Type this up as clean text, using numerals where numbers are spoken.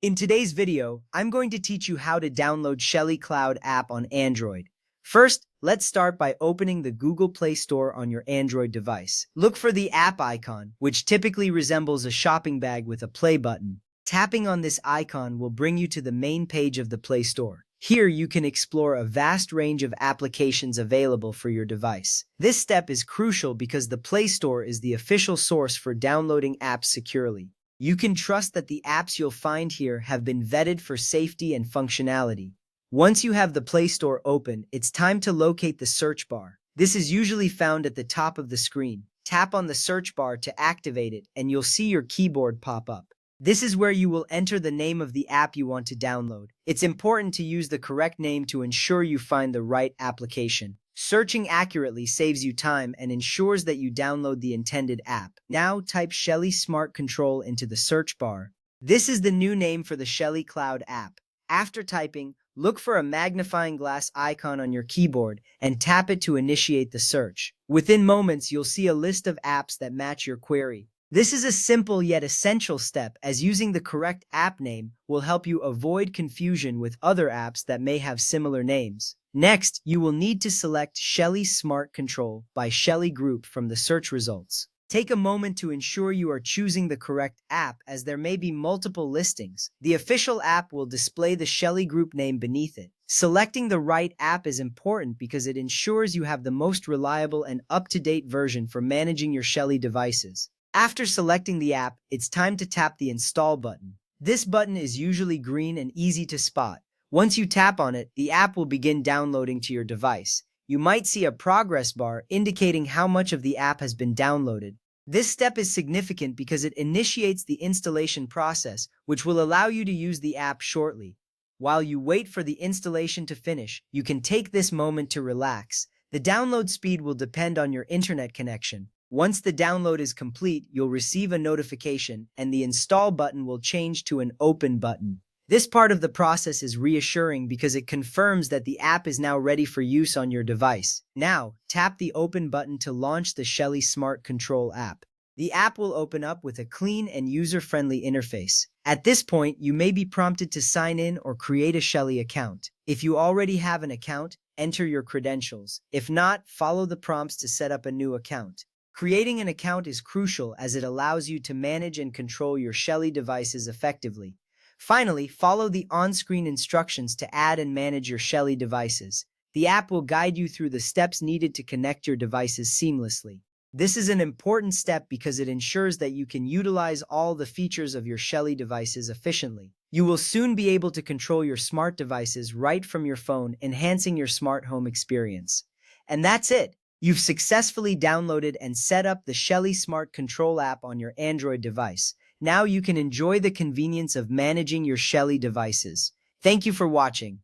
In today's video, I'm going to teach you how to download Shelly Cloud app on Android. First, let's start by opening the Google Play Store on your Android device. Look for the app icon, which typically resembles a shopping bag with a play button. Tapping on this icon will bring you to the main page of the Play Store. Here you can explore a vast range of applications available for your device. This step is crucial because the Play Store is the official source for downloading apps securely. You can trust that the apps you'll find here have been vetted for safety and functionality. Once you have the Play Store open, it's time to locate the search bar. This is usually found at the top of the screen. Tap on the search bar to activate it, and you'll see your keyboard pop up. This is where you will enter the name of the app you want to download. It's important to use the correct name to ensure you find the right application. Searching accurately saves you time and ensures that you download the intended app. Now type Shelly Smart Control into the search bar. This is the new name for the Shelly Cloud app. After typing, look for a magnifying glass icon on your keyboard and tap it to initiate the search. Within moments, you'll see a list of apps that match your query. This is a simple yet essential step, as using the correct app name will help you avoid confusion with other apps that may have similar names. Next, you will need to select Shelly Smart Control by Shelly Group from the search results. Take a moment to ensure you are choosing the correct app, as there may be multiple listings. The official app will display the Shelly Group name beneath it. Selecting the right app is important because it ensures you have the most reliable and up-to-date version for managing your Shelly devices. After selecting the app, it's time to tap the Install button. This button is usually green and easy to spot. Once you tap on it, the app will begin downloading to your device. You might see a progress bar indicating how much of the app has been downloaded. This step is significant because it initiates the installation process, which will allow you to use the app shortly. While you wait for the installation to finish, you can take this moment to relax. The download speed will depend on your internet connection. Once the download is complete, you'll receive a notification, and the Install button will change to an Open button. This part of the process is reassuring because it confirms that the app is now ready for use on your device. Now, tap the Open button to launch the Shelly Smart Control app. The app will open up with a clean and user-friendly interface. At this point, you may be prompted to sign in or create a Shelly account. If you already have an account, enter your credentials. If not, follow the prompts to set up a new account. Creating an account is crucial as it allows you to manage and control your Shelly devices effectively. Finally, follow the on-screen instructions to add and manage your Shelly devices. The app will guide you through the steps needed to connect your devices seamlessly. This is an important step because it ensures that you can utilize all the features of your Shelly devices efficiently. You will soon be able to control your smart devices right from your phone, enhancing your smart home experience. And that's it! You've successfully downloaded and set up the Shelly Smart Control app on your Android device. Now you can enjoy the convenience of managing your Shelly devices. Thank you for watching.